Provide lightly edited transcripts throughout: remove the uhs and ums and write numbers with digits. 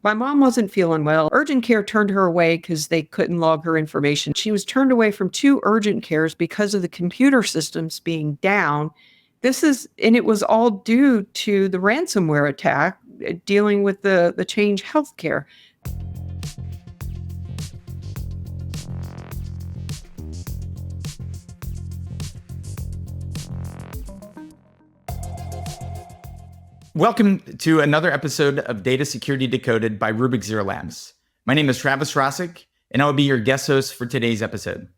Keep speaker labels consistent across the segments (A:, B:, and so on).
A: My mom wasn't feeling well. Urgent care turned her away because they couldn't log her information. She was turned away from 2 urgent cares because of the computer systems being down. And it was all due to the ransomware attack, dealing with the Change Healthcare.
B: Welcome to another episode of Data Security Decoded by Rubrik Zero Labs. My name is Travis Rosiek, and I will be your guest host for today's episode.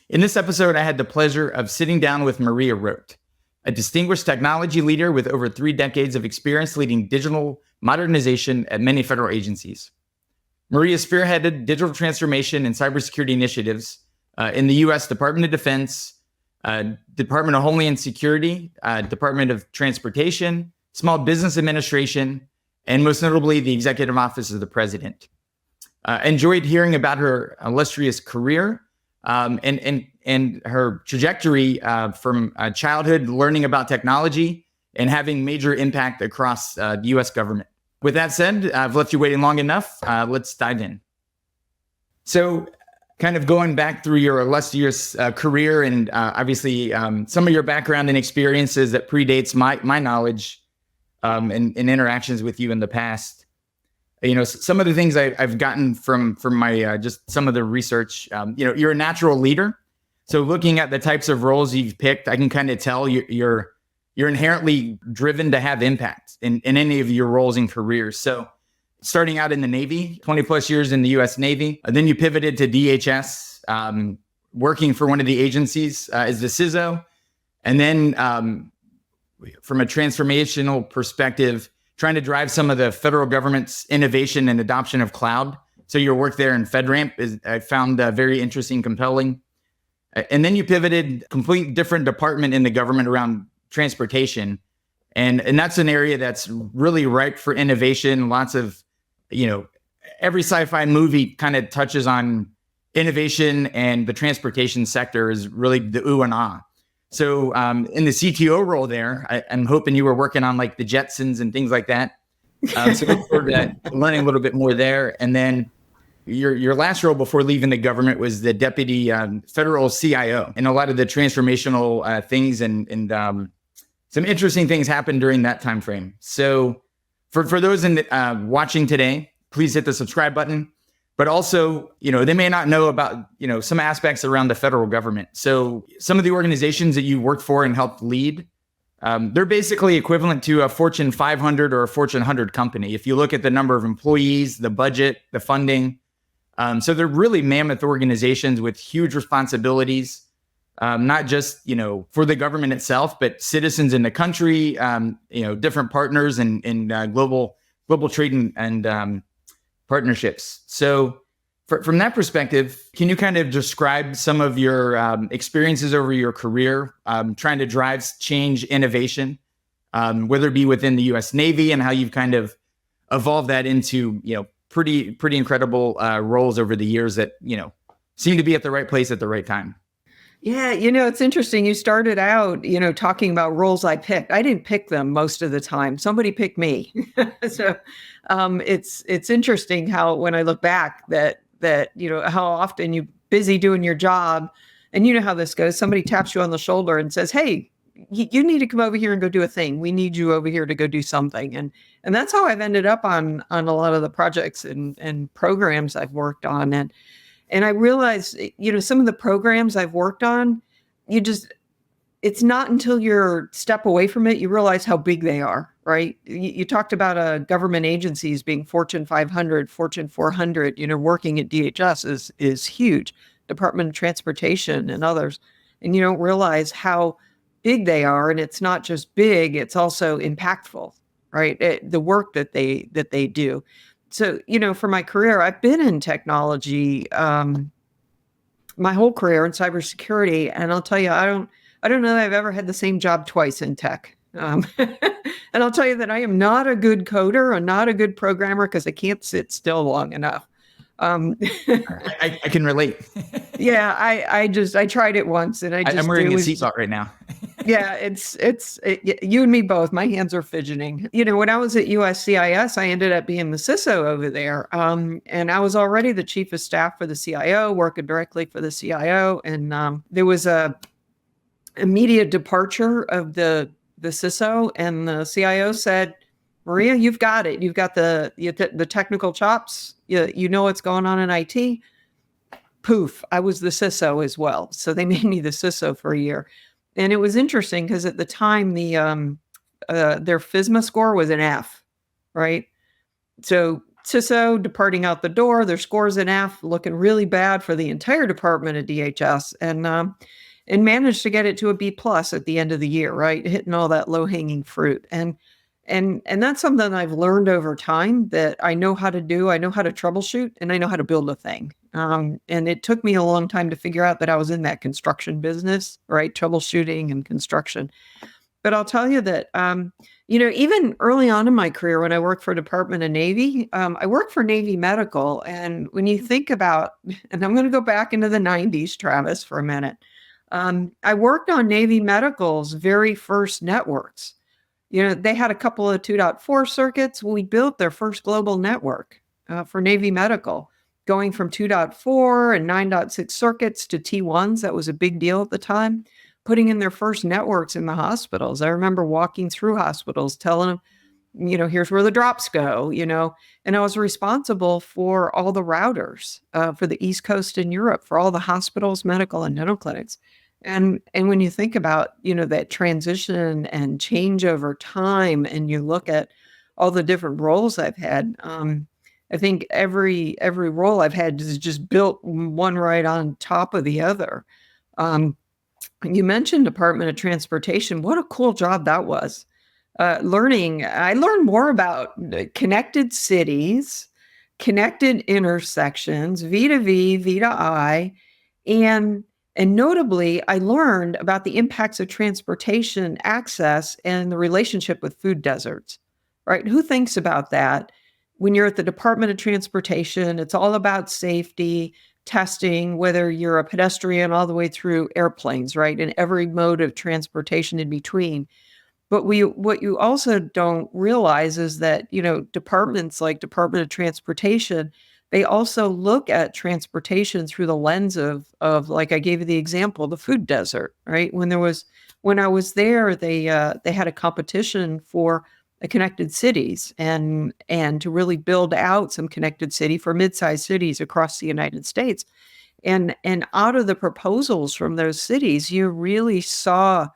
B: In this episode, I had the pleasure of sitting down with Maria Roat, a distinguished technology leader with over 3 decades of experience leading digital modernization at many federal agencies. Maria spearheaded digital transformation and cybersecurity initiatives in the U.S. Department of Defense, Department of Homeland Security, Department of Transportation, Small Business Administration, and most notably, the Executive Office of the President. Enjoyed hearing about her illustrious career and her trajectory from childhood, learning about technology, and having major impact across the U.S. government. With that said, I've left you waiting long enough. Let's dive in. So, kind of going back through your illustrious career and obviously some of your background and experiences that predates my knowledge and interactions with you in the past. You know, some of the things I've gotten from my just some of the research. You're a natural leader. So looking at the types of roles you've picked, I can kind of tell you're inherently driven to have impact in any of your roles and careers. So starting out in the Navy, 20 plus years in the U.S. Navy, then you pivoted to DHS, working for one of the agencies as the CISO, and then from a transformational perspective, trying to drive some of the federal government's innovation and adoption of cloud. So your work there in FedRAMP I found very interesting, compelling. And then you pivoted complete different department in the government around transportation. And that's an area that's really ripe for innovation. Lots of, every sci-fi movie kind of touches on innovation, and the transportation sector is really the ooh and ah. So in the CTO role there, I'm hoping you were working on like the Jetsons and things like that. So look forward to learning a little bit more there. And then your last role before leaving the government was the Deputy Federal CIO. And a lot of the transformational things and some interesting things happened during that time frame. So for those watching today, please hit the subscribe button. But also, they may not know about, some aspects around the federal government. So some of the organizations that you worked for and helped lead, they're basically equivalent to a Fortune 500 or a Fortune 100 company. If you look at the number of employees, the budget, the funding. So they're really mammoth organizations with huge responsibilities, not just, for the government itself, but citizens in the country, different partners and global trade and partnerships. So from that perspective, can you kind of describe some of your experiences over your career, trying to drive change, innovation, whether it be within the U.S. Navy and how you've kind of evolved that into, pretty incredible roles over the years that, seem to be at the right place at the right time?
A: Yeah, it's interesting. You started out, talking about roles I picked. I didn't pick them most of the time. Somebody picked me. So it's interesting how when I look back that how often you're busy doing your job, and you know how this goes. Somebody taps you on the shoulder and says, "Hey, you need to come over here and go do a thing. We need you over here to go do something." And that's how I've ended up on a lot of the projects and programs I've worked on. And I realized, some of the programs I've worked on, it's not until you step away from it, you realize how big they are, right? You talked about government agencies being Fortune 500, Fortune 400, working at DHS is huge, Department of Transportation and others. And you don't realize how big they are. And it's not just big, it's also impactful, right? The work that they do. So, for my career, I've been in technology my whole career in cybersecurity, and I'll tell you, I don't know that I've ever had the same job twice in tech. And I'll tell you that I am not a good coder and not a good programmer because I can't sit still long enough.
B: I can relate.
A: Yeah, I tried it once, and
B: I'm wearing a seatbelt right now.
A: Yeah, you and me both. My hands are fidgeting. When I was at USCIS, I ended up being the CISO over there. And I was already the chief of staff for the CIO, working directly for the CIO. And there was a immediate departure of the CISO, and the CIO said, Maria, you've got it. You've got the technical chops. You know what's going on in IT. Poof, I was the CISO as well. So they made me the CISO for a year. And it was interesting because at the time, their FISMA score was an F, right? So CISO departing out the door, their score's an F, looking really bad for the entire department at DHS, and managed to get it to a B plus at the end of the year, right? Hitting all that low hanging fruit. And that's something I've learned over time that I know how to do. I know how to troubleshoot, and I know how to build a thing. And it took me a long time to figure out that I was in that construction business, right? Troubleshooting and construction. But I'll tell you that, even early on in my career, when I worked for Department of Navy, I worked for Navy Medical. And when you think about, and I'm going to go back into the 90s, Travis, for a minute. I worked on Navy Medical's very first networks. They had a couple of 2.4 circuits. We built their first global network for Navy Medical, going from 2.4 and 9.6 circuits to T1s. That was a big deal at the time, putting in their first networks in the hospitals. I remember walking through hospitals, telling them, here's where the drops go, and I was responsible for all the routers for the East Coast in Europe, for all the hospitals, medical and dental clinics. And when you think about, that transition and change over time, and you look at all the different roles I've had, I think every role I've had is just built one right on top of the other. You mentioned Department of Transportation. What a cool job that was. I learned more about connected cities, connected intersections, V2V, V2I, and notably, I learned about the impacts of transportation access and the relationship with food deserts, right? Who thinks about that? When you're at the Department of Transportation, it's all about safety, testing, whether you're a pedestrian all the way through airplanes, right? And every mode of transportation in between. But what you also don't realize is that, departments like Department of Transportation, they also look at transportation through the lens of like I gave you the example, the food desert, right? When I was there, they had a competition for connected cities and to really build out some connected city for mid-sized cities across the United States. And out of the proposals from those cities, you really saw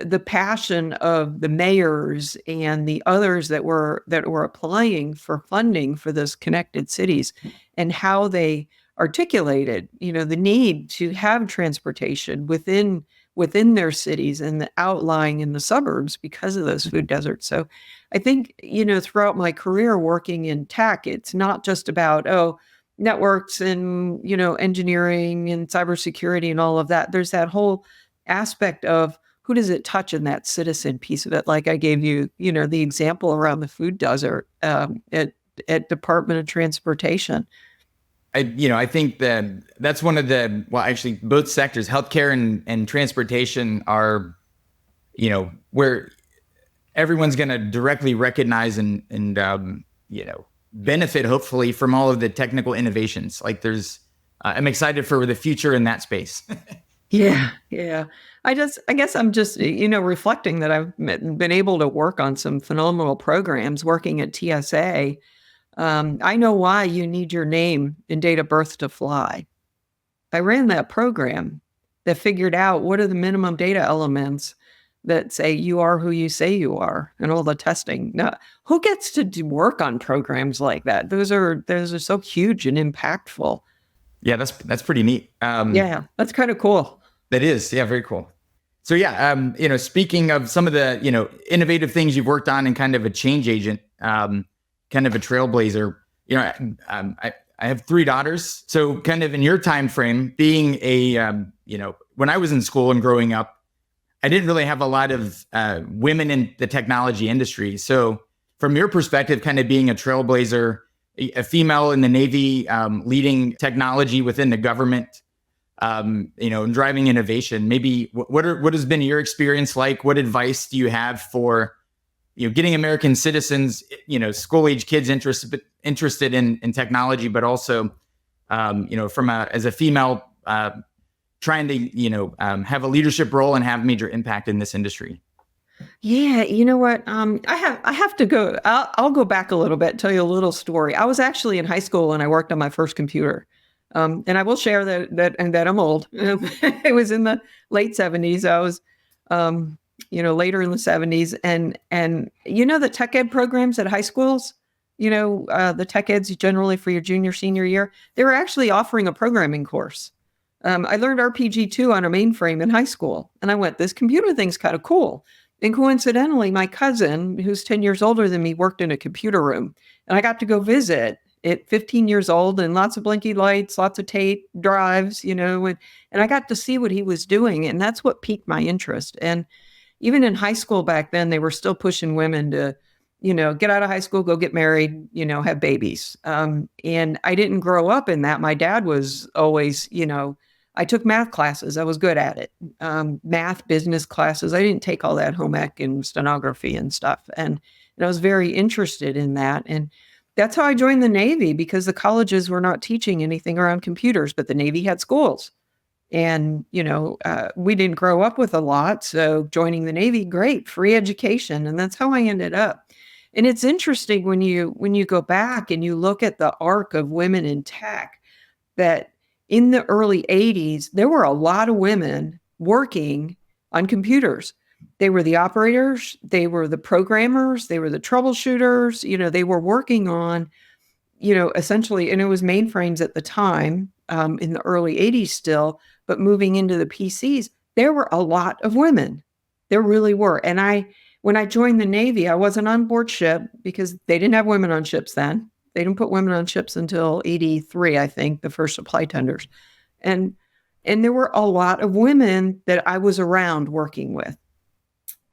A: the passion of the mayors and the others that were applying for funding for this connected cities, and how they articulated, the need to have transportation within their cities and the outlying in the suburbs because of those food deserts. So I think, throughout my career working in tech, it's not just about, networks and, engineering and cybersecurity and all of that. There's that whole aspect of who does it touch in that citizen piece of it? Like I gave you, the example around the food desert at Department of Transportation.
B: I think that's one of actually both sectors, healthcare and transportation, are, where everyone's going to directly recognize and benefit hopefully from all of the technical innovations. Like I'm excited for the future in that space.
A: Yeah. I guess I'm just, reflecting that I've been able to work on some phenomenal programs working at TSA. I know why you need your name and date of birth to fly. I ran that program that figured out what are the minimum data elements that say you are who you say you are, and all the testing. Now, who gets to work on programs like that? Those are so huge and impactful.
B: Yeah, that's pretty neat.
A: Yeah, that's kind of cool.
B: That is, yeah, very cool. So yeah, speaking of some of the, innovative things you've worked on and kind of a change agent, kind of a trailblazer, I have 3 daughters. So kind of in your time frame, being when I was in school and growing up, I didn't really have a lot of women in the technology industry. So from your perspective, kind of being a trailblazer, a female in the Navy, leading technology within the government, and driving innovation. Maybe what has been your experience like? What advice do you have for getting American citizens, school age kids interested in technology, but also as a female trying to have a leadership role and have major impact in this industry?
A: Yeah, you know what? I have to go. I'll go back a little bit and tell you a little story. I was actually in high school and I worked on my first computer. And I will share that I'm old. It was in the late 70s. I was, later in the 70s, and the tech ed programs at high schools. The tech eds generally for your junior senior year. They were actually offering a programming course. I learned RPG2 on a mainframe in high school, and I went, "This computer thing's kind of cool." And coincidentally, my cousin, who's 10 years older than me, worked in a computer room. And I got to go visit at 15 years old, and lots of blinky lights, lots of tape drives, and I got to see what he was doing. And that's what piqued my interest. And even in high school back then, they were still pushing women to, get out of high school, go get married, have babies. And I didn't grow up in that. My dad was always, I took math classes. I was good at it. Math, business classes. I didn't take all that home ec and stenography and stuff. And I was very interested in that. And that's how I joined the Navy, because the colleges were not teaching anything around computers, but the Navy had schools. And, we didn't grow up with a lot. So joining the Navy, great, free education. And that's how I ended up. And it's interesting when you go back and you look at the arc of women in tech, that in the early 80s, there were a lot of women working on computers. They were the operators, they were the programmers, they were the troubleshooters, they were working on, essentially, and it was mainframes at the time, in the early 80s still, but moving into the PCs, there were a lot of women. There really were. And when I joined the Navy, I wasn't on board ship because they didn't have women on ships then. They didn't put women on ships until 83, I think, the first supply tenders. And there were a lot of women that I was around working with.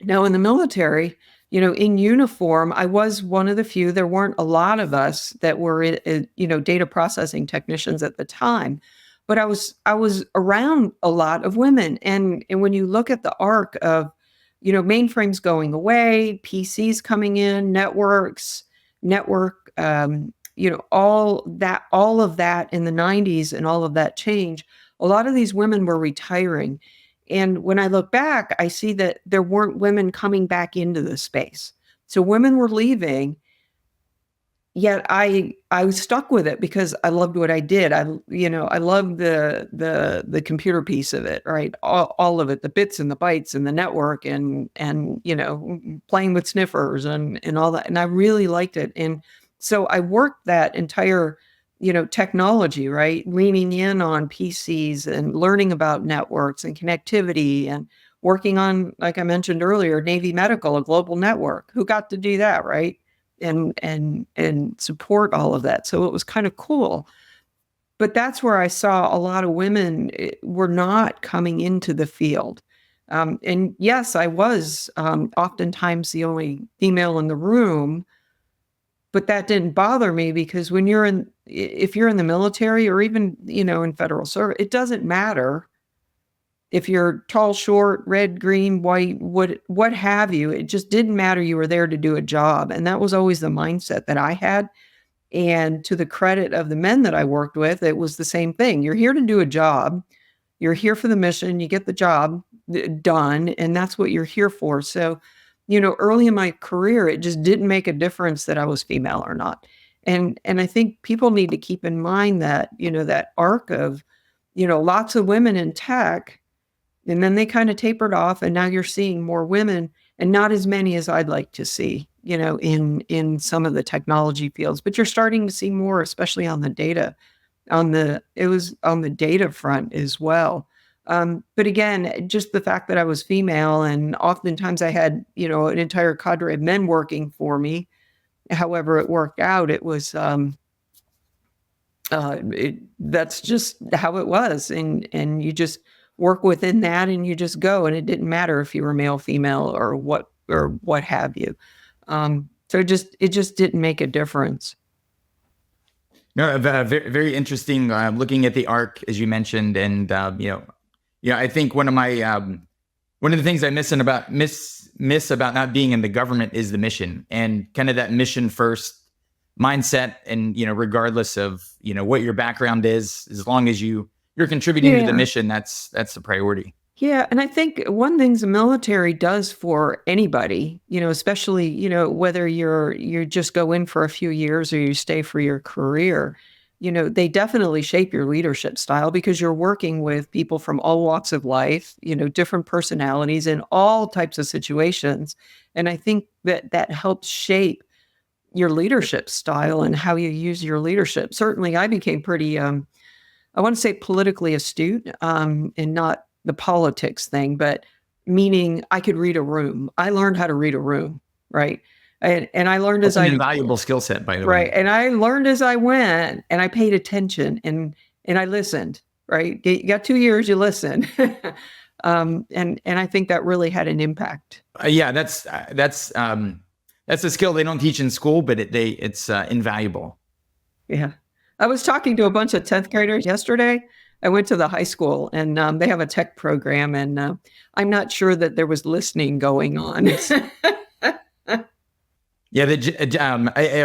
A: Now, in the military, in uniform, I was one of the few. There weren't a lot of us that were, data processing technicians at the time. But I was around a lot of women. And when you look at the arc of, mainframes going away, PCs coming in, network, all of that in the 90s and all of that change, a lot of these women were retiring. And when I look back, I see that there weren't women coming back into the space. So women were leaving, yet I was stuck with it because I loved what I did. I loved the computer piece of it, right? All of it, the bits and the bytes and the network and playing with sniffers and all that. And I really liked it. And so I worked that entire, technology, right? Leaning in on PCs and learning about networks and connectivity and working on, like I mentioned earlier, Navy Medical, a global network. Who got to do that, right? And support all of that. So it was kind of cool. But that's where I saw a lot of women were not coming into the field. And yes, I was oftentimes the only female in the room, but that didn't bother me because if you're in the military or even, in federal service, it doesn't matter if you're tall, short, red, green, white, what have you. It just didn't matter. You were there to do a job. And that was always the mindset that I had. And to the credit of the men that I worked with, it was the same thing. You're here to do a job. You're here for the mission. You get the job done. And that's what you're here for. So, early in my career, it just didn't make a difference that I was female or not. And I think people need to keep in mind that, that arc of, lots of women in tech, and then they kind of tapered off, and now you're seeing more women and not as many as I'd like to see, in some of the technology fields. But you're starting to see more, especially on the data, on the data front as well. But again, just the fact that I was female, and oftentimes I had, an entire cadre of men working for me. However it worked out, it was, that's just how it was. And you just work within that and you just go, and it didn't matter if you were male, female, or what have you. So it just didn't make a difference.
B: No, very, very interesting. Looking at the arc as you mentioned, and I think one of the things I miss about not being in the government is the mission and kind of that mission first mindset. And regardless of what your background is, as long as you're contributing to the mission, that's the priority.
A: Yeah, and I think one thing the military does for anybody, especially, whether you just go in for a few years or you stay for your career, they definitely shape your leadership style because you're working with people from all walks of life, different personalities in all types of situations. And I think that helps shape your leadership style and how you use your leadership. Certainly, I became pretty I want to say politically astute, and not the politics thing, but meaning I could read a room. I learned how to read a room, right? And I learned
B: That's
A: as
B: an
A: I
B: invaluable skill set, by the
A: right,
B: way.
A: and I learned as I went, and I paid attention and I listened, right? You got 2 years, you listen. And I think that really had an impact.
B: Yeah, that's a skill they don't teach in school, but it's invaluable.
A: Yeah. I was talking to a bunch of 10th graders yesterday. I went to the high school and they have a tech program, and I'm not sure that there was listening going on.
B: Yeah,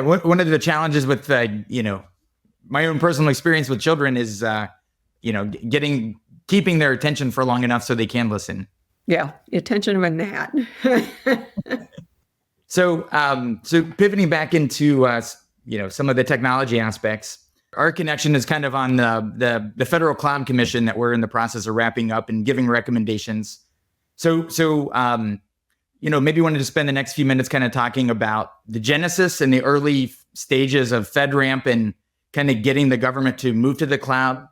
B: one of the challenges with my own personal experience with children is keeping their attention for long enough so they can listen.
A: Yeah, attention of a gnat.
B: So pivoting back into some of the technology aspects, our connection is kind of on the Federal Cloud Commission that we're in the process of wrapping up and giving recommendations. So maybe wanted to spend the next few minutes kind of talking about the genesis and the early stages of FedRAMP and kind of getting the government to move to the cloud.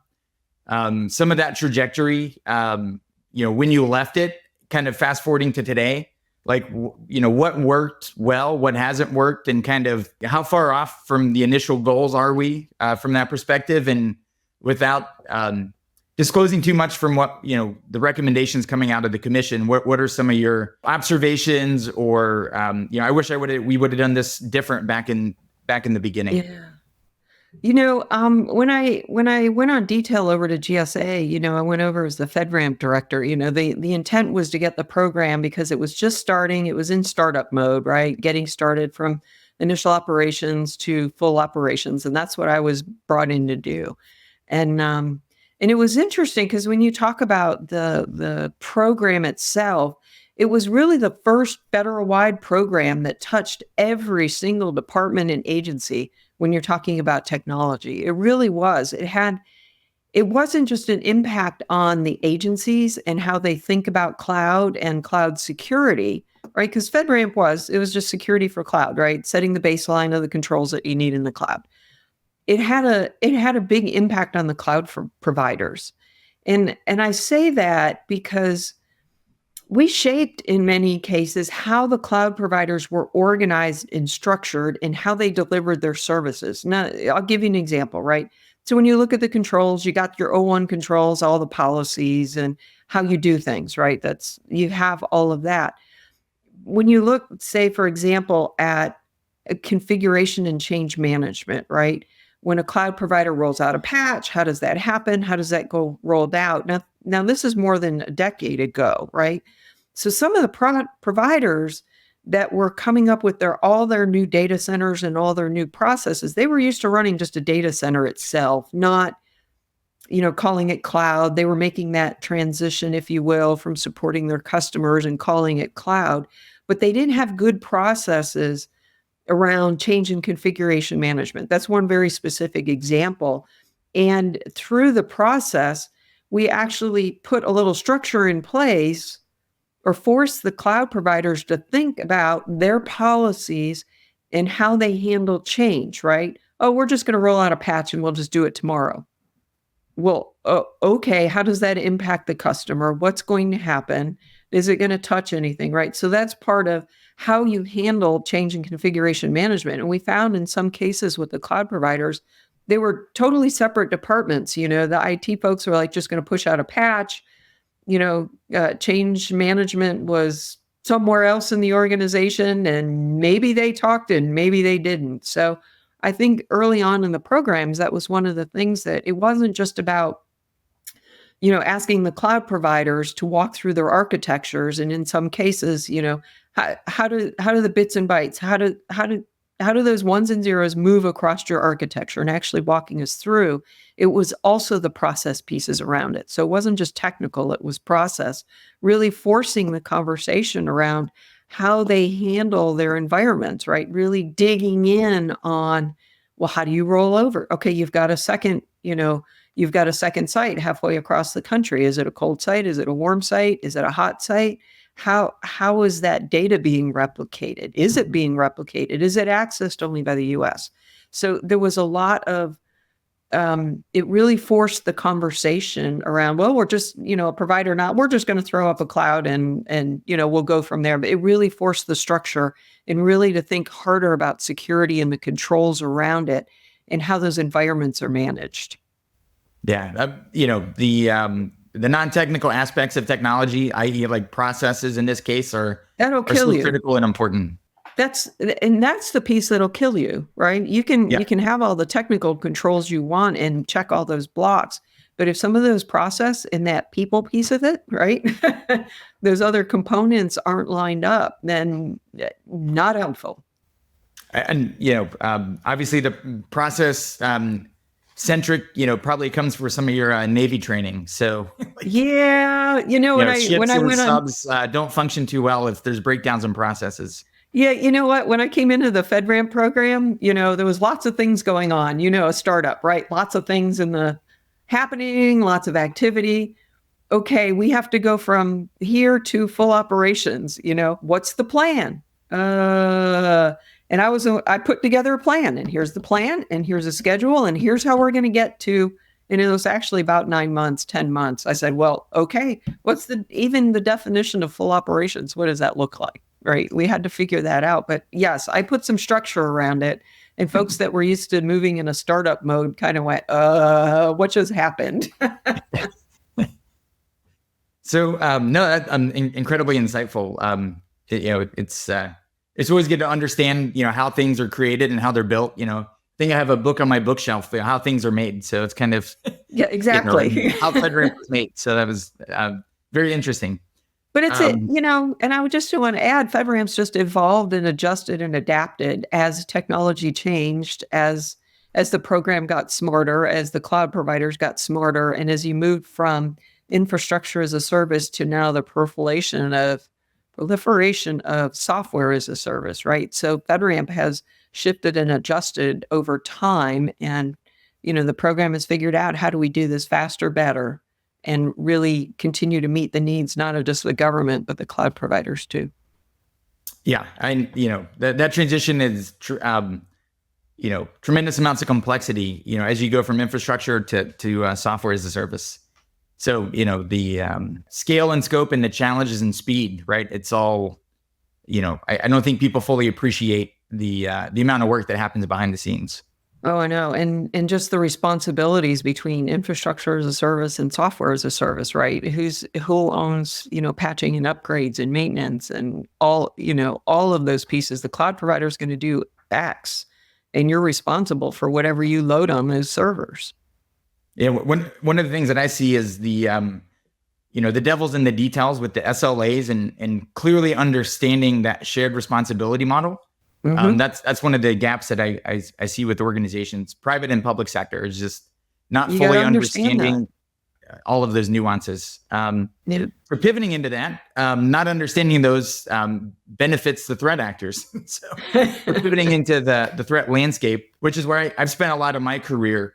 B: Some of that trajectory, when you left it, kind of fast forwarding to today, like, what worked well, what hasn't worked, and kind of how far off from the initial goals are we from that perspective? And without disclosing too much from what, the recommendations coming out of the commission, what are some of your observations or, I wish we would have done this different back in the beginning.
A: Yeah. When I went on detail over to GSA, I went over as the FedRAMP director. The intent was to get the program because it was just starting. It was in startup mode, right? Getting started from initial operations to full operations, and that's what I was brought in to do. And it was interesting because when you talk about the program itself, it was really the first federal-wide program that touched every single department and agency when you're talking about technology. It really was. It wasn't just an impact on the agencies and how they think about cloud and cloud security, right? Because FedRAMP was just security for cloud, right? Setting the baseline of the controls that you need in the cloud. It had a big impact on the cloud for providers. And I say that because we shaped, in many cases, how the cloud providers were organized and structured and how they delivered their services. Now, I'll give you an example, right? So when you look at the controls, you got your O1 controls, all the policies and how you do things, right? You have all of that. When you look, say, for example, at configuration and change management, right? When a cloud provider rolls out a patch, how does that happen? How does that go rolled out? Now this is more than a decade ago, right? So some of the providers that were coming up with all their new data centers and all their new processes, they were used to running just a data center itself, not, calling it cloud. They were making that transition, if you will, from supporting their customers and calling it cloud, but they didn't have good processes around change and configuration management. That's one very specific example. And through the process, we actually put a little structure in place or force the cloud providers to think about their policies and how they handle change, right? Oh, we're just going to roll out a patch and we'll just do it tomorrow. Well, okay, how does that impact the customer? What's going to happen? Is it going to touch anything, right? So that's part of how you handle change and configuration management. And we found in some cases with the cloud providers, they were totally separate departments. The IT folks were like just going to push out a patch. Change management was somewhere else in the organization, and maybe they talked and maybe they didn't. So I think early on in the programs, that was one of the things that it wasn't just about, asking the cloud providers to walk through their architectures, and in some cases, how do the bits and bytes, how do those ones and zeros move across your architecture, and actually walking us through. It was also the process pieces around it. So it wasn't just technical, it was process, really forcing the conversation around how they handle their environments, right? Really digging in on, well, how do you roll over? Okay, you've got a second site halfway across the country. Is it a cold site? Is it a warm site? Is it a hot site? How is that data being replicated? Is it being replicated? Is it accessed only by the US? So there was a lot of it really forced the conversation around, well, we're just, a provider, not, we're just going to throw up a cloud and we'll go from there. But it really forced the structure and really to think harder about security and the controls around it and how those environments are managed.
B: Yeah. The non-technical aspects of technology, i.e. like processes in this case, are
A: kill you.
B: Critical and important.
A: That's the piece that'll kill you, right? You can have all the technical controls you want and check all those blocks, but if some of those process and that people piece of it, right, those other components aren't lined up, then not helpful.
B: And obviously the process centric, probably comes for some of your Navy training. So
A: yeah, when I went on
B: subs don't function too well if there's breakdowns in processes.
A: Yeah, you know what? When I came into the FedRAMP program, there was lots of things going on. A startup, right? Lots of things happening, lots of activity. Okay, we have to go from here to full operations. What's the plan? And I put together a plan, and here's the plan, and here's a schedule, and here's how we're going to get to. And it was actually about 9 months, 10 months. I said, well, okay, what's even the definition of full operations? What does that look like? Right. We had to figure that out. But yes, I put some structure around it. And folks that were used to moving in a startup mode kind of went, what just happened?
B: So, no, that's incredibly insightful. It's always good to understand, how things are created and how they're built. I think I have a book on my bookshelf, how things are made. So it's kind of
A: yeah, exactly
B: how FedRAMP was made. So that was very interesting.
A: But it's and I would just want to add, FedRAMP's just evolved and adjusted and adapted as technology changed, as the program got smarter, as the cloud providers got smarter, and as you moved from infrastructure as a service to now the proliferation of software as a service, right? So FedRAMP has shifted and adjusted over time, and the program has figured out, how do we do this faster, better, and really continue to meet the needs, not of just the government, but the cloud providers too.
B: Yeah. And, that transition is, tremendous amounts of complexity, as you go from infrastructure to software as a service. So, the scale and scope and the challenges and speed, right? It's all, I don't think people fully appreciate the amount of work that happens behind the scenes.
A: Oh, I know. And just the responsibilities between infrastructure as a service and software as a service, right? Who owns, patching and upgrades and maintenance and all of those pieces. The cloud provider is going to do X, and you're responsible for whatever you load on those servers.
B: Yeah. One of the things that I see is the devil's in the details with the SLAs and clearly understanding that shared responsibility model. Mm-hmm. That's one of the gaps that I see with organizations, private and public sector, is just not fully understanding all of those nuances. For pivoting into that, not understanding those benefits the threat actors. So we're pivoting into the threat landscape, which is where I've spent a lot of my career,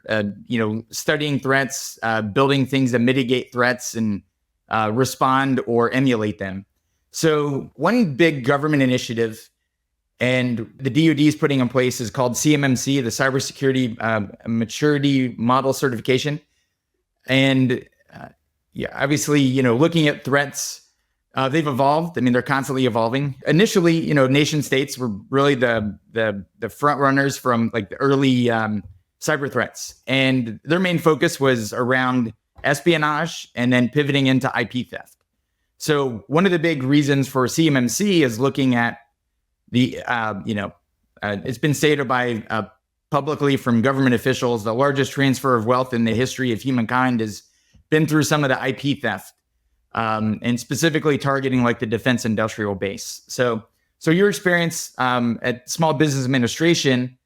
B: studying threats, building things that mitigate threats and respond or emulate them. So one big government initiative and the DoD is putting in place is called CMMC, the Cybersecurity Maturity Model Certification. And obviously, looking at threats, they've evolved. I mean, they're constantly evolving. Initially, nation states were really the front runners from like the early cyber threats. And their main focus was around espionage and then pivoting into IP theft. So one of the big reasons for CMMC is looking at the, it's been stated by publicly from government officials, the largest transfer of wealth in the history of humankind has been through some of the IP theft, and specifically targeting like the defense industrial base. So your experience at Small Business Administration,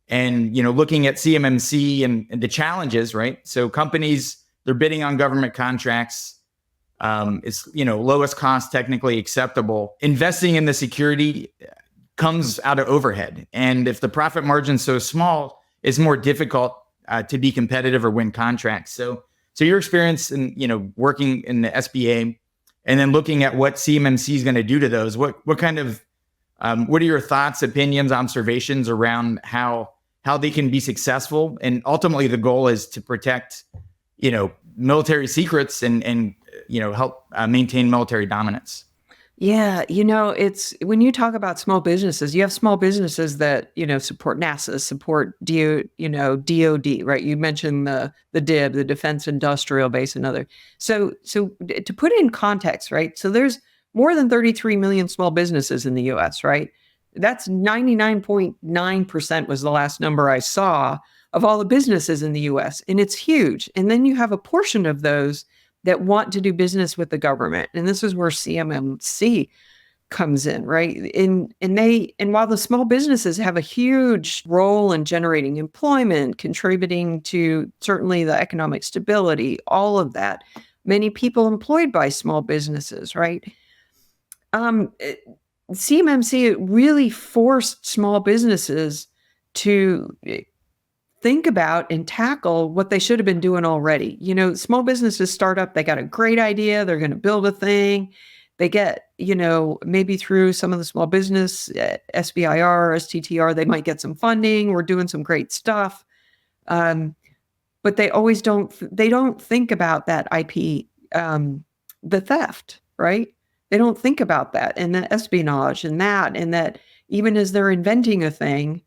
B: and looking at CMMC and the challenges, right? So companies, they're bidding on government contracts. It's lowest cost, technically acceptable. Investing in the security comes out of overhead, and if the profit margin's so small, it's more difficult to be competitive or win contracts. So your experience in working in the SBA, and then looking at what CMMC is going to do to those, what kind of what are your thoughts, opinions, observations around how they can be successful? And ultimately, the goal is to protect military secrets and help maintain military dominance.
A: Yeah, it's when you talk about small businesses, you have small businesses that, support NASA, support DoD, right? You mentioned the DIB, the Defense Industrial Base, and other. So to put it in context, right? So there's more than 33 million small businesses in the US, right? That's 99.9% was the last number I saw of all the businesses in the US. And it's huge. And then you have a portion of those that want to do business with the government. And this is where CMMC comes in, right? And while the small businesses have a huge role in generating employment, contributing to certainly the economic stability, all of that, many people employed by small businesses, right? CMMC really forced small businesses to think about and tackle what they should have been doing already. Small businesses start up, they got a great idea, they're going to build a thing. They get, maybe through some of the small business, SBIR, STTR, they might get some funding. We're doing some great stuff. But they always don't think about that IP, the theft, right? They don't think about that and the espionage and that even as they're inventing a thing,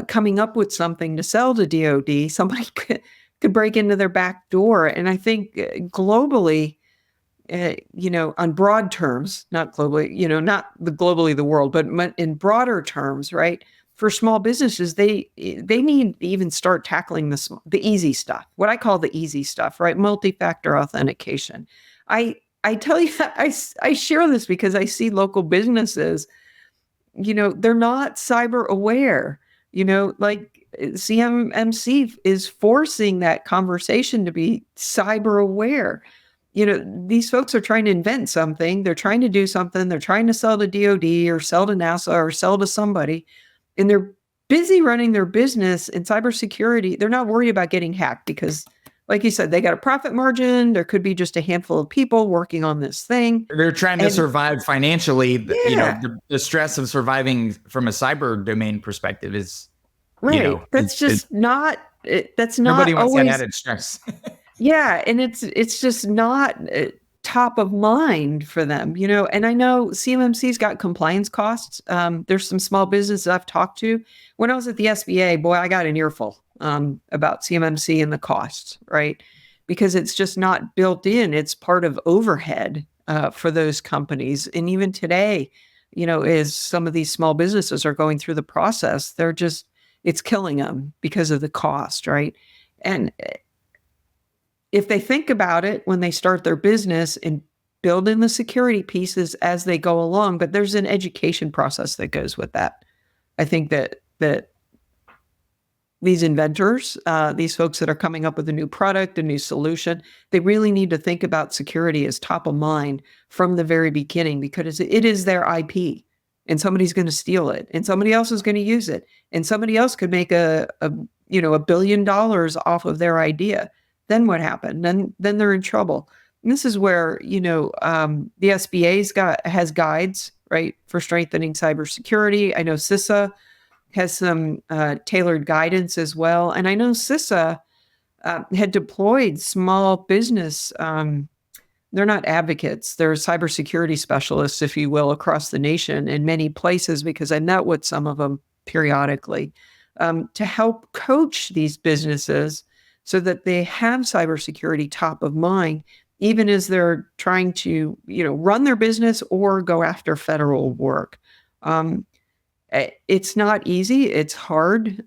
A: coming up with something to sell to DoD, somebody could break into their back door. And I think globally, on broad terms, not globally, not globally the world, but in broader terms, right? For small businesses, they need to even start tackling the easy stuff, what I call the easy stuff, right? Multi-factor authentication. I tell you, I share this because I see local businesses, they're not cyber aware. Like CMMC is forcing that conversation to be cyber aware. These folks are trying to invent something. They're trying to do something. They're trying to sell to DoD or sell to NASA or sell to somebody. And they're busy running their business in cybersecurity. They're not worried about getting hacked because, like you said, they got a profit margin. There could be just a handful of people working on this thing.
B: They're trying to survive financially.
A: Yeah.
B: The stress of surviving from a cyber domain perspective is
A: right. That's not
B: nobody wants
A: always,
B: that added stress.
A: Yeah, and it's just not top of mind for them, And I know CMMC's got compliance costs. There's some small businesses I've talked to. When I was at the SBA, boy, I got an earful about CMMC and the costs, right? Because it's just not built in. It's part of overhead for those companies. And even today, as some of these small businesses are going through the process, it's killing them because of the cost, right? And if they think about it when they start their business and build in the security pieces as they go along, but there's an education process that goes with that. I think that these inventors, these folks that are coming up with a new product, a new solution, they really need to think about security as top of mind from the very beginning because it is their IP and somebody's going to steal it and somebody else is going to use it and somebody else could make a $1 billion off of their idea. Then what happened? Then they're in trouble. And this is where, the SBA has guides, right, for strengthening cybersecurity. I know CISA has some tailored guidance as well. And I know CISA had deployed small business. They're not advocates. They're cybersecurity specialists, if you will, across the nation in many places, because I met with some of them periodically to help coach these businesses so that they have cybersecurity top of mind, even as they're trying to, run their business or go after federal work. It's not easy. It's hard.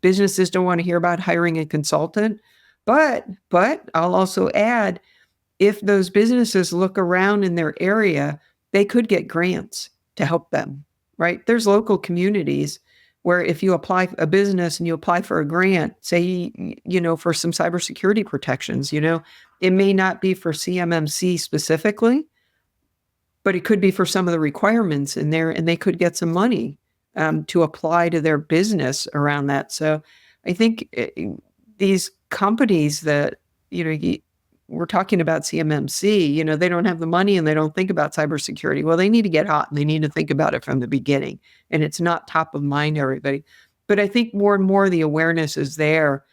A: Businesses don't want to hear about hiring a consultant, but I'll also add, if those businesses look around in their area, they could get grants to help them, right? There's local communities where if you apply a business and you apply for a grant, say, for some cybersecurity protections, it may not be for CMMC specifically, but it could be for some of the requirements in there, and they could get some money to apply to their business around that. So I think these companies that, we're talking about CMMC, they don't have the money and they don't think about cybersecurity. Well, they need to get hot and they need to think about it from the beginning. And it's not top of mind to everybody. But I think more and more the awareness is there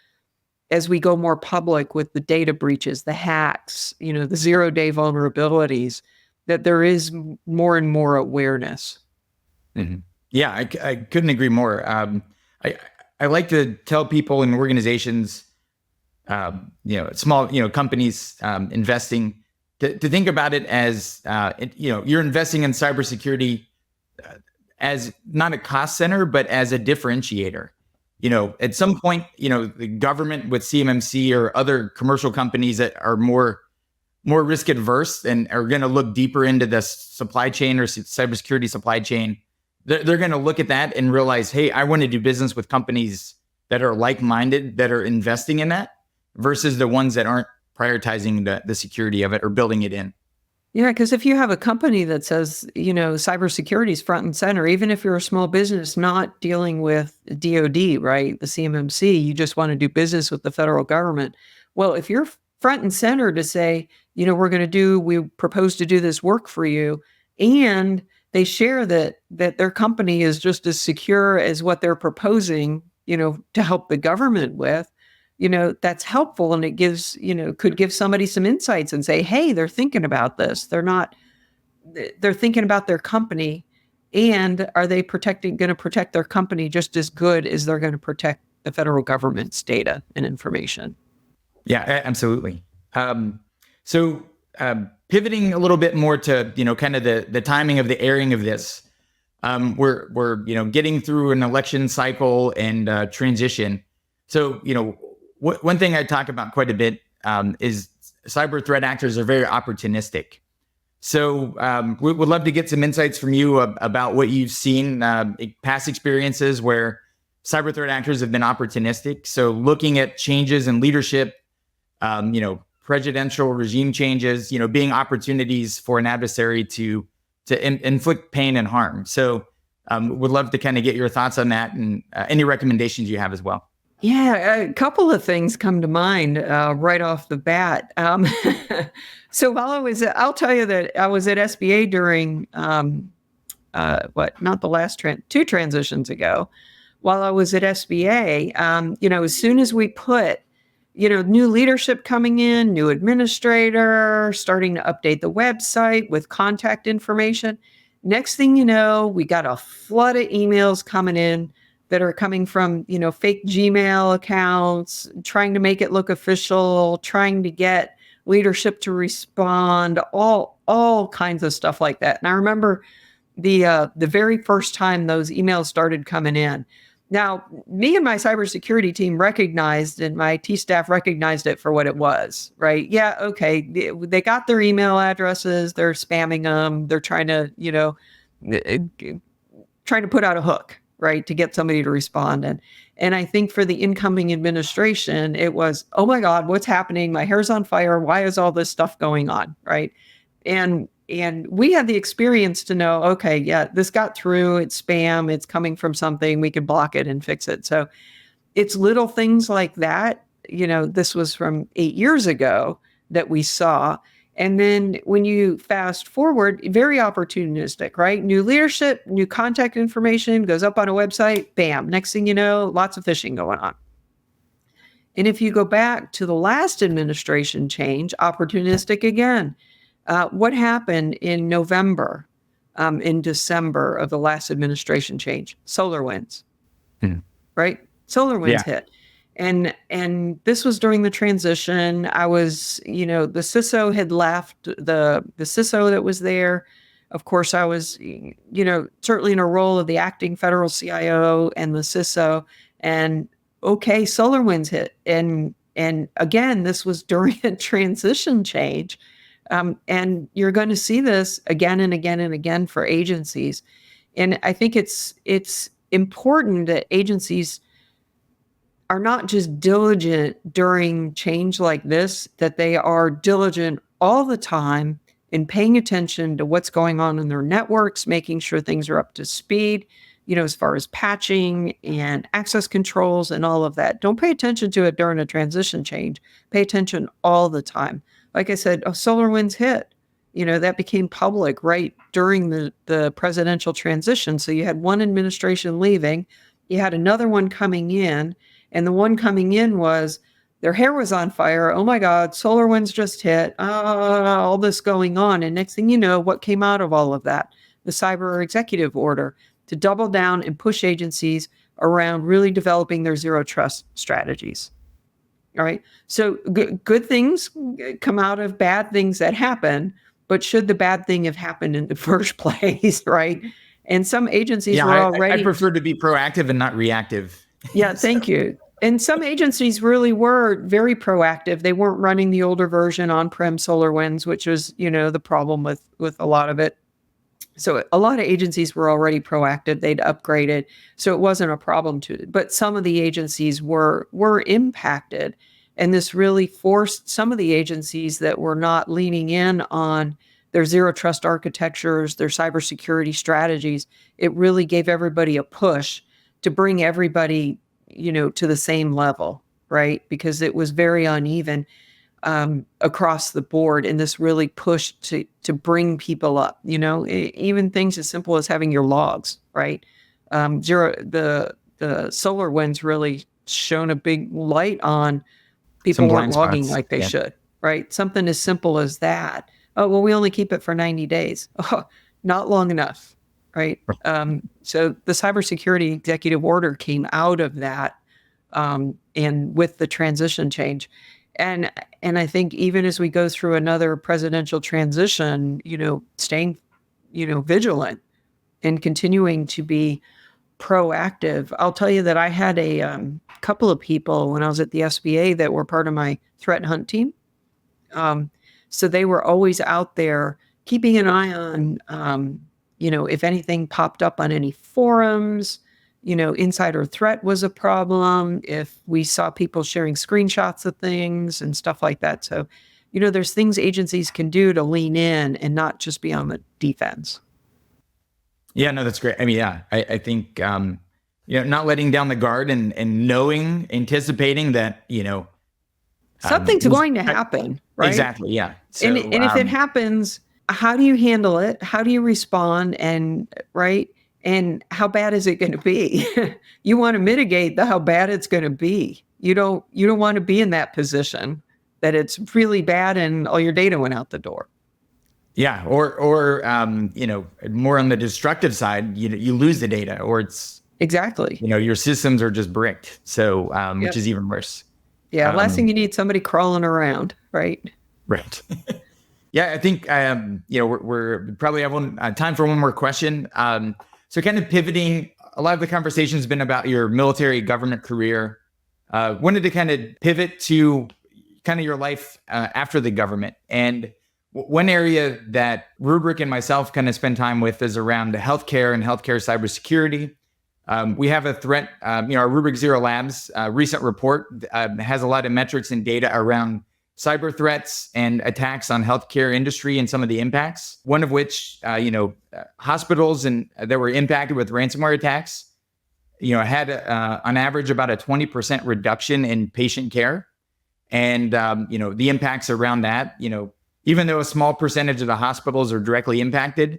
A: as we go more public with the data breaches, the hacks, the 0-day vulnerabilities, that there is more and more awareness.
B: Mm-hmm. Yeah, I couldn't agree more. I like to tell people in organizations, small, companies investing, to think about it as, you're investing in cybersecurity as not a cost center, but as a differentiator. At some point, the government with CMMC or other commercial companies that are more risk adverse and are going to look deeper into the supply chain or cybersecurity supply chain, they're going to look at that and realize, hey, I want to do business with companies that are like-minded, that are investing in that, versus the ones that aren't prioritizing the security of it or building it in.
A: Yeah, because if you have a company that says, cybersecurity is front and center, even if you're a small business not dealing with DoD, right, the CMMC, you just want to do business with the federal government. Well, if you're front and center to say, we propose to do this work for you, and they share that their company is just as secure as what they're proposing, to help the government with, that's helpful. And it gives, could give somebody some insights and say, hey, they're thinking about this. They're thinking about their company. And are they going to protect their company just as good as they're going to protect the federal government's data and information?
B: Yeah, absolutely. So pivoting a little bit more to, kind of the timing of the airing of this, we're getting through an election cycle and transition. So, one thing I talk about quite a bit is cyber threat actors are very opportunistic. So we would love to get some insights from you about what you've seen, past experiences where cyber threat actors have been opportunistic. So looking at changes in leadership, presidential regime changes, being opportunities for an adversary to inflict pain and harm. So would love to kind of get your thoughts on that and any recommendations you have as well.
A: Yeah, a couple of things come to mind right off the bat. So I'll tell you that I was at SBA during not the last two transitions ago. While I was at SBA, as soon as we put, new leadership coming in, new administrator, starting to update the website with contact information. Next thing you know, we got a flood of emails coming in that are coming from, fake Gmail accounts, trying to make it look official, trying to get leadership to respond, all kinds of stuff like that. And I remember the very first time those emails started coming in. Now, me and my cybersecurity team recognized, and my IT staff recognized it for what it was, right? Yeah, okay, they got their email addresses, they're spamming them, they're trying to, put out a hook, right, to get somebody to respond. And I think for the incoming administration, it was, oh my God, what's happening? My hair's on fire. Why is all this stuff going on, right? And we had the experience to know, okay, yeah, this got through, it's spam, it's coming from something, we could block it and fix it. So it's little things like that. This was from 8 years ago that we saw. And then when you fast forward, very opportunistic, right? New leadership, new contact information goes up on a website, bam. Next thing you know, lots of phishing going on. And if you go back to the last administration change, opportunistic again. What happened in November, in December of the last administration change? SolarWinds, right? SolarWinds hit. And this was during the transition. I was, the CISO had left, the CISO that was there Of course, I was, certainly in a role of the acting federal CIO and the CISO. And okay, SolarWinds hit, and again, this was during a transition change, and you're going to see this again and again and again for agencies. And I think it's important that agencies are not just diligent during change like this, that they are diligent all the time in paying attention to what's going on in their networks, making sure things are up to speed, as far as patching and access controls and all of that. Don't pay attention to it during a transition change. Pay attention all the time. Like I said, SolarWinds hit. That became public right during the presidential transition. So you had one administration leaving, you had another one coming in, and the one coming in was their hair was on fire. Oh my God, SolarWinds just hit. All this going on. And next thing you know, what came out of all of that? The cyber executive order to double down and push agencies around really developing their zero trust strategies. All right. So good things come out of bad things that happen, but should the bad thing have happened in the first place, right? And some agencies were already...
B: I prefer to be proactive and not reactive.
A: Yeah, thank you. And some agencies really were very proactive. They weren't running the older version on-prem SolarWinds, which was, the problem with a lot of it. So a lot of agencies were already proactive. They'd upgraded. So it wasn't a problem but some of the agencies were impacted. And this really forced some of the agencies that were not leaning in on their zero trust architectures, their cybersecurity strategies. It really gave everybody a push to bring everybody, to the same level, right? Because it was very uneven across the board. And this really pushed to bring people up, even things as simple as having your logs, right? The SolarWinds really shone a big light on people weren't logging like they should, right? Something as simple as that. Oh, well, we only keep it for 90 days. Oh, not long enough, right? So the Cybersecurity Executive Order came out of that, and with the transition change. And I think even as we go through another presidential transition, staying, vigilant and continuing to be proactive. I'll tell you that I had a couple of people when I was at the SBA that were part of my threat hunt team. So they were always out there keeping an eye on, if anything popped up on any forums, insider threat was a problem, if we saw people sharing screenshots of things and stuff like that. So, there's things agencies can do to lean in and not just be on the defense.
B: Yeah, no, that's great. I mean, yeah, I think, not letting down the guard and anticipating that,
A: something's going to happen, right?
B: Exactly. Yeah. So,
A: and if it happens, how do you handle it? How do you respond? And right. And how bad is it going to be? You want to mitigate how bad it's going to be. You don't want to be in that position that it's really bad and all your data went out the door.
B: Yeah. Or more on the destructive side, you lose the data, or it's
A: exactly,
B: your systems are just bricked. So, which is even worse.
A: Yeah. Last thing you need, somebody crawling around. Right.
B: Right. Yeah. I think, we're probably have time for one more question. So kind of pivoting, a lot of the conversation has been about your military government career. Wanted to kind of pivot to kind of your life after the government. And one area that Rubrik and myself kind of spend time with is around healthcare and healthcare cybersecurity. We have a threat, our Rubrik Zero Labs recent report has a lot of metrics and data around cyber threats and attacks on healthcare industry and some of the impacts. One of which, hospitals and that were impacted with ransomware attacks, had on average about a 20% reduction in patient care. And, the impacts around that, even though a small percentage of the hospitals are directly impacted,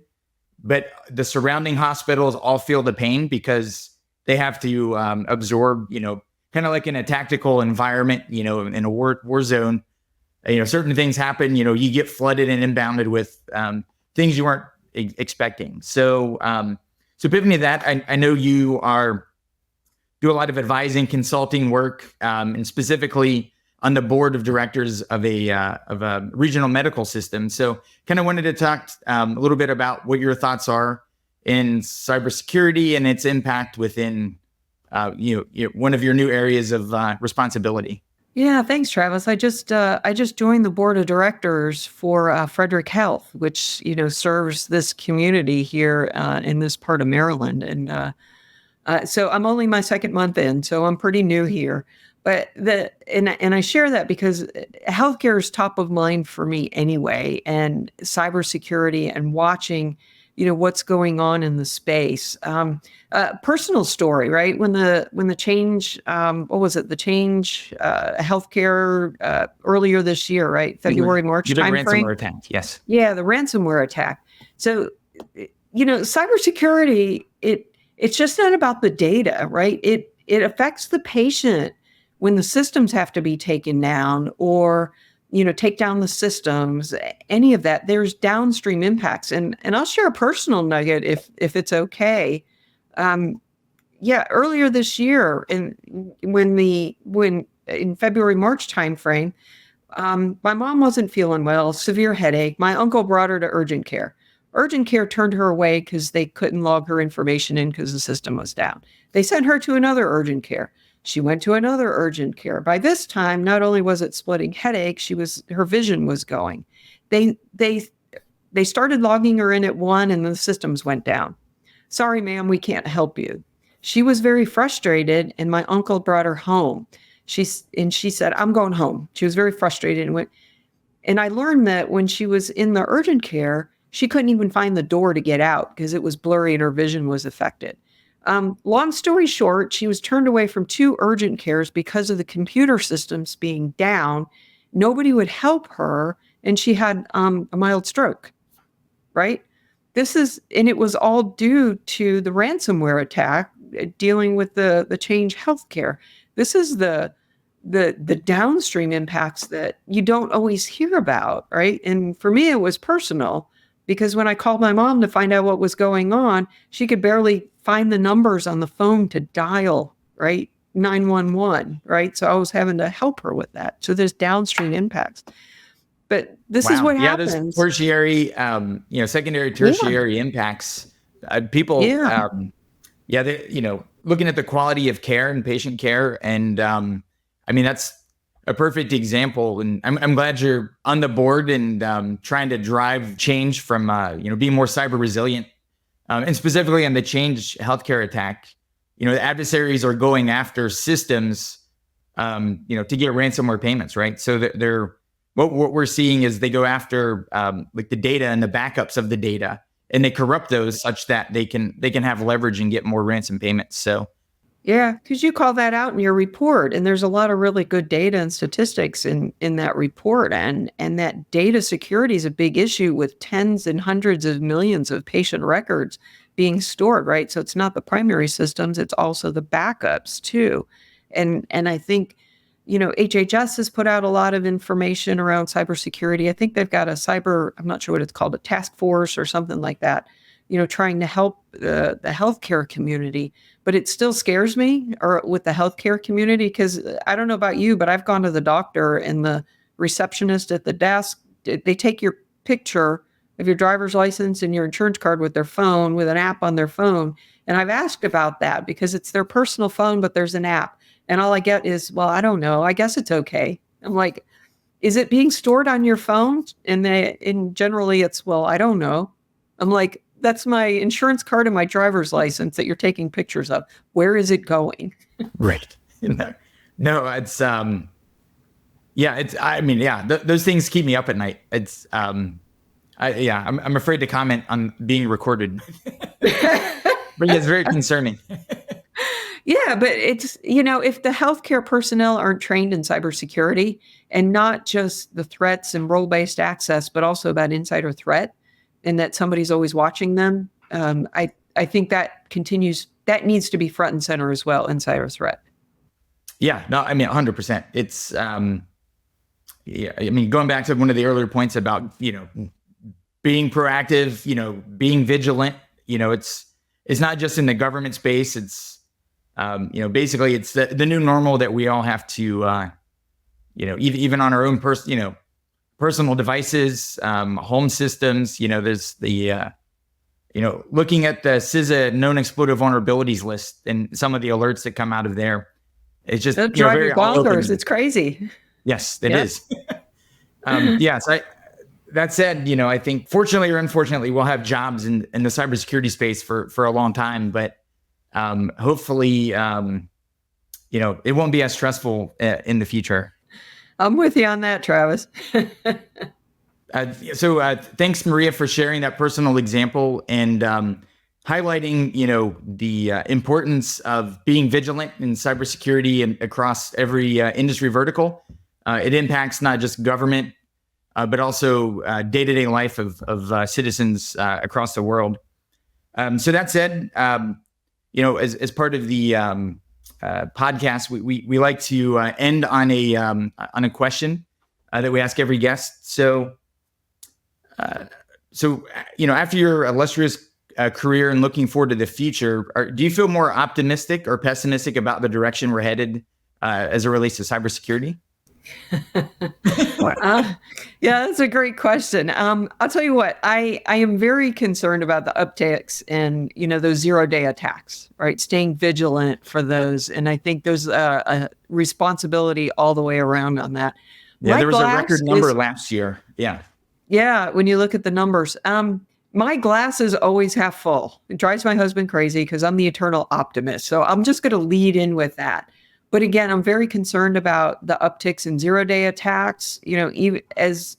B: but the surrounding hospitals all feel the pain because they have to absorb, kind of like in a tactical environment, in a war zone. Certain things happen, you get flooded and inbounded with things you weren't expecting. So pivoting to that, I know you do a lot of advising, consulting work, and specifically on the board of directors of a regional medical system. So kind of wanted to talk a little bit about what your thoughts are in cybersecurity and its impact within one of your new areas of responsibility.
A: Yeah, thanks, Travis. I just joined the board of directors for Frederick Health, which serves this community here in this part of Maryland, and so I'm only my second month in, so I'm pretty new here. But I share that because healthcare is top of mind for me anyway, and cybersecurity and watching, what's going on in the space. Personal story, right? When the change, what was it? The change healthcare earlier this year, right? February, March timeframe.
B: Ransomware attack, yes.
A: Yeah, the ransomware attack. So, cybersecurity, it's just not about the data, right? It affects the patient when the systems have to be taken down or, take down the systems, any of that. There's downstream impacts. And I'll share a personal nugget if it's okay. Earlier this year, when in February, March timeframe, my mom wasn't feeling well, severe headache. My uncle brought her to urgent care. Urgent care turned her away because they couldn't log her information in because the system was down. They sent her to another urgent care. She went to another urgent care. By this time, not only was it splitting headache, her vision was going. They started logging her in at one and the systems went down. Sorry, ma'am, we can't help you. She was very frustrated and my uncle brought her home. She said, I'm going home. She was very frustrated and I learned that when she was in the urgent care, she couldn't even find the door to get out because it was blurry and her vision was affected. Long story short, she was turned away from 2 urgent cares because of the computer systems being down. Nobody would help her, and she had a mild stroke, right? And it was all due to the ransomware attack dealing with the Change Healthcare. This is the downstream impacts that you don't always hear about, right? And for me, it was personal. Because when I called my mom to find out what was going on, she could barely find the numbers on the phone to dial, right? 911, right? So I was having to help her with that. So there's downstream impacts. But this is what happens.
B: There's tertiary, secondary, tertiary impacts. People, looking at the quality of care and patient care. And that's a perfect example. And I'm glad you're on the board and trying to drive change from, being more cyber resilient. And specifically on the Change Healthcare attack, the adversaries are going after systems, to get ransomware payments, right? So what we're seeing is they go after like the data and the backups of the data, and they corrupt those such that they can have leverage and get more ransom payments. So.
A: Yeah, because you call that out in your report, and there's a lot of really good data and statistics in that report, and that data security is a big issue with tens and hundreds of millions of patient records being stored, right? So it's not the primary systems, it's also the backups too. And I think, HHS has put out a lot of information around cybersecurity. I think they've got I'm not sure what it's called, a task force or something like that, trying to help the healthcare community. But it still scares me with the healthcare community because I don't know about you, but I've gone to the doctor and the receptionist at the desk, they take your picture of your driver's license and your insurance card with their phone, with an app on their phone. And I've asked about that because it's their personal phone, but there's an app. And all I get is, well, I don't know. I guess it's okay. I'm like, is it being stored on your phone? And generally it's, well, I don't know. I'm like, that's my insurance card and my driver's license that you're taking pictures of. Where is it going?
B: Right. No, it's, those things keep me up at night. It's, I'm afraid to comment on being recorded, but it's very concerning.
A: Yeah, but it's, if the healthcare personnel aren't trained in cybersecurity and not just the threats and role-based access, but also about insider threat, and that somebody's always watching them. I think that needs to be front and center as well, insider threat.
B: Yeah, no, 100%. It's, going back to one of the earlier points about, being proactive, being vigilant, it's not just in the government space. It's, basically it's the new normal that we all have to, even on our own personal devices, home systems. There's the looking at the CISA known exploitive vulnerabilities list and some of the alerts that come out of there. It's just
A: It'll drive you
B: very
A: bonkers. It's crazy.
B: Yes, it is. So that said, I think fortunately or unfortunately, we'll have jobs in the cybersecurity space for a long time, but hopefully, it won't be as stressful in the future.
A: I'm with you on that, Travis.
B: So thanks, Maria, for sharing that personal example and highlighting, the importance of being vigilant in cybersecurity and across every industry vertical. It impacts not just government, but also day-to-day life of citizens across the world. So that said, as part of the podcast, we like to end on a question that we ask every guest. So after your illustrious career and looking forward to the future, do you feel more optimistic or pessimistic about the direction we're headed as it relates to cybersecurity?
A: Yeah, that's a great question. I'll tell you what, I am very concerned about the upticks and, those zero-day attacks, right? Staying vigilant for those. And I think there's a responsibility all the way around on that.
B: Yeah, there was a record number last year. Yeah.
A: Yeah, when you look at the numbers. My glass is always half full. It drives my husband crazy because I'm the eternal optimist. So I'm just going to lead in with that. But again, I'm very concerned about the upticks in zero-day attacks. Even as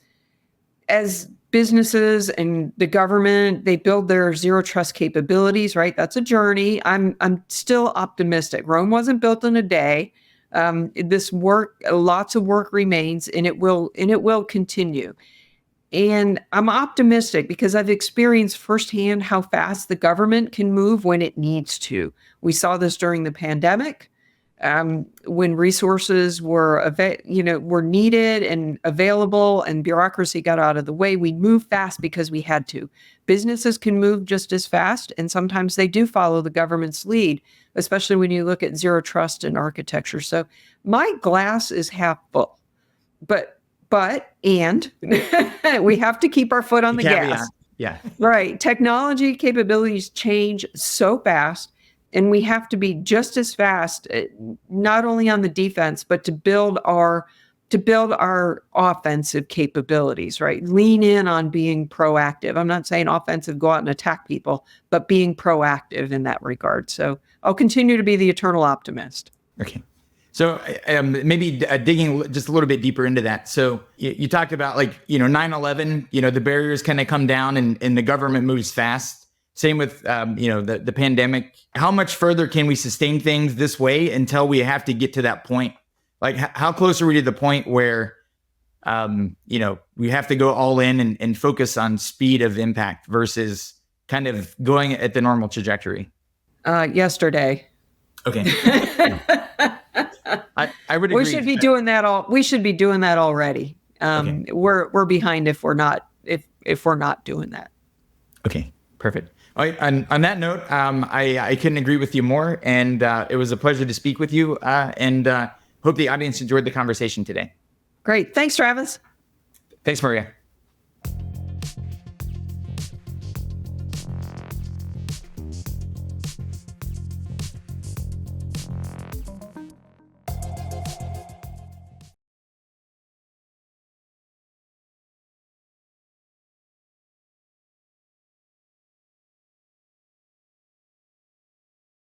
A: businesses and the government, they build their zero trust capabilities, right? That's a journey. I'm still optimistic. Rome wasn't built in a day. Lots of work remains, and it will continue. And I'm optimistic because I've experienced firsthand how fast the government can move when it needs to. We saw this during the pandemic. When resources were needed and available and bureaucracy got out of the way, we moved fast because we had to. Businesses can move just as fast, and sometimes they do follow the government's lead, especially when you look at zero trust and architecture. So my glass is half full, but we have to keep our foot on the gas.
B: Yeah.
A: Right. Technology capabilities change so fast. And we have to be just as fast, not only on the defense, but to build our offensive capabilities, right? Lean in on being proactive. I'm not saying offensive, go out and attack people, but being proactive in that regard. So I'll continue to be the eternal optimist.
B: Okay. So maybe digging just a little bit deeper into that. So you talked about 9/11, the barriers kind of come down and the government moves fast. Same with, the pandemic. How much further can we sustain things this way until we have to get to that point? Like, how close are we to the point where, we have to go all in and focus on speed of impact versus kind of going at the normal trajectory?
A: Yesterday.
B: Okay. I would agree.
A: We should be doing that We should be doing that already. Okay. We're behind if we're not doing that.
B: Okay. Perfect. All right, on that note, I couldn't agree with you more, and it was a pleasure to speak with you, and hope the audience enjoyed the conversation today.
A: Great. Thanks, Travis.
B: Thanks, Maria.